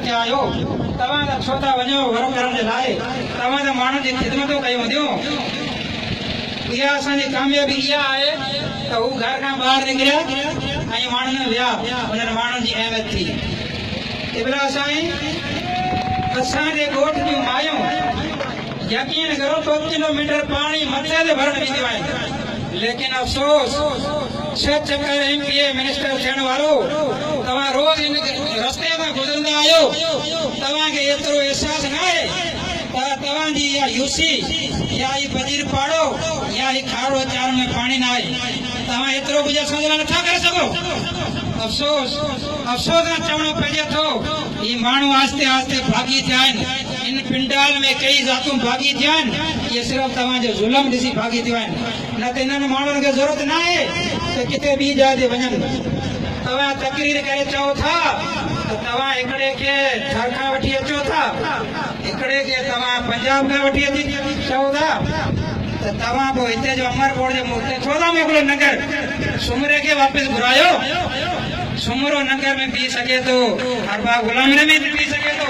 थिया आहियो तव्हां त छो था वञो वरो करण जे लाइ तव्हां त माण्हुनि जी ख़िदमतूं कयूं थियूं इहा असांजी कामयाबी इहा आहे त हू घर खां ॿाहिरि निकिरिया ऐं माण्हुनि में विया उन्हनि माण्हुनि जी अहमियत थी इबला साईं असांजे ॻोठ जूं मायूं यकीन करो 2 किलोमीटर पाणी मथे ते भरण वेंदियूं आहिनि लेकिन अफ़सोस 6 चकर MPA मिनिस्टर थियण वारो तव्हां रोज़ इन रस्ते तां गुज़रंदा आहियो तव्हांखे एतिरो अहसासु न आहे त तव्हांजी इहा यूसी या ही पजीर पाड़ो या ही खाड़ो चार में पाणी न आहे तव्हां एतिरो कुझु असांजे लाइ नथा करे सघो अफ़सोस सां चवणो पइजे थो ही माण्हू आस्ते आस्ते भागी थिया आहिनि इन पिंडाल में कई ज़ातूं भागी थिया आहिनि इहे सिर्फ़ु तव्हांजो ज़ुल्म ॾिसी भागी थियूं आहिनि न त इन्हनि माण्हुनि खे ज़रूरत न आहे त किथे ॿी जाइ ते वञनि तव्हां तकरीर करे चओ था त तव्हां हिकिड़े खे थर खां वठी अचो था हिकिड़े खे तव्हां पंजाब खां वठी अची चओ था त तव्हां पोइ हिते जो अमरकोट जे मुल्क छो था मोकिलो नगर सुमरे खे वापसि घुरायो सुमरो नगर में पी सघे थो अरबा गुलामरे में पी सघे थो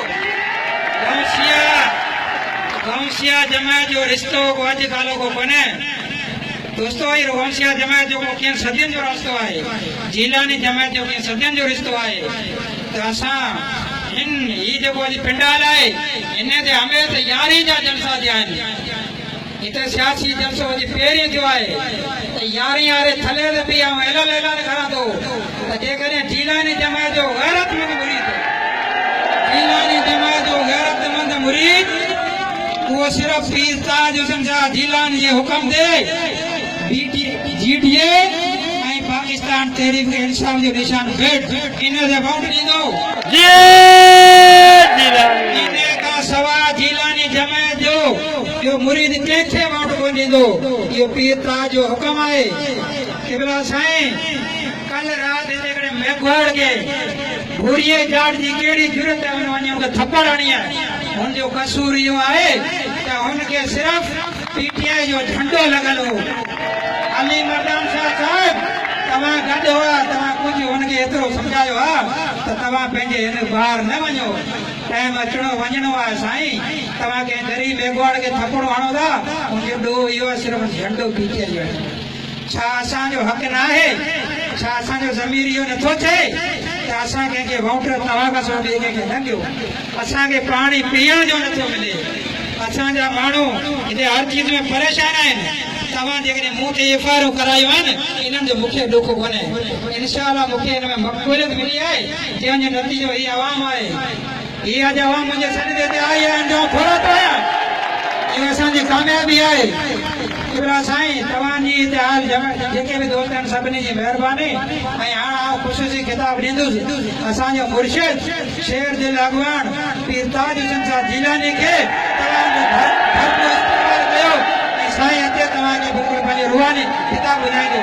गौसिया जमायत जो रिश्तो को अॼु कालो को कोन्हे दोस्तो ही गौसिया जमायत जो कीअं सदियुनि जो रास्तो आहे जीलानी जमायत जो कीअं सदियुनि जो रिश्तो आहे त असां ही जेको अॼु पिंडाल आहे हिन ते हमेशह यारहीं जा जलसा थिया आहिनि हिते सियासी जलसो अॼु पहिरीं थियो आहे त यारहीं वारे थले ते बि ऐं ऐलान करां थो त जेकॾहिं जीलानी जमायत जो गैरतमंद मुरीद वो सिर्फ पीर ताज हुसैन शाह जीलानी जे हुक्म दे GDA ऐं पाकिस्तान तहरीक इंसाफ जो निशान भेट इन जे वोट ॾींदो इन खां सवाइ जीलानी जमायत जो इहो मुरीद कंहिंखे वोट कोन ॾींदो इहो पीर ताज जो हुक्म आहे क़िबला साईं कल राति हिकिड़े मेघवाड़ खे भूरीअ जाट जी कहिड़ी जुरत आहे हुन वञी मूंखे थप्पड़ हणी आहे हुनजो कसूर इहो आहे त हुनखे सिर्फ़ु PTI जो झंडो लॻल हो अली मर्दान शाह साहिब तव्हां गॾु हुआ तव्हां कुझु हुनखे एतिरो सम्झायो आहे त तव्हां पंहिंजे हिन ॿाहिरि न वञो टाइम अचणो वञणो आहे साईं तव्हां कंहिं ग़रीब मेघवाड़ खे थप्पड़ हणो था हुनजो ॾोह इहो आहे सिर्फ़ु झंडो PTI जो छा असांजो हक़ न आहे छा असांजो ज़मीर इहो नथो चए त असां कंहिंखे वोट तव्हां खां सवाइ ॿिए कंहिंखे न ॾियो असांखे पाणी पीअण जो नथो मिले असांजा माण्हू हिते हर चीज़ में परेशान आहिनि तव्हां जेकॾहिं मूं ते FIR करायूं आहिनि इन्हनि जो मूंखे ॾुख कोन्हे इंशाअल्लाह मूंखे हिन में मक़बूलियत मिली आहे जंहिंजो नतीजो हीअ आवाम आहे हीअ अॼु आवाम मुंहिंजे सॾे ते आई आहे जो थोरो थो आहियां इहो असांजी कामयाबी आहे क़िबला साईं तव्हांजी हिते हाल जेके बि दोस्त आहिनि सभिनी जी महिरबानी ऐं हाणे आउं ख़ुशूसी खिताब ॾींदुसि असांजो मुर्शिद शेर दिल अॻवान पीर ताज हुसैन शाह जीलानी खे तव्हांजो भरपूर इस्तेमालु कयो ऐं साईं हिते तव्हांखे बिल्कुलु पंहिंजो रुहानी खिताब ॿुधाईंदो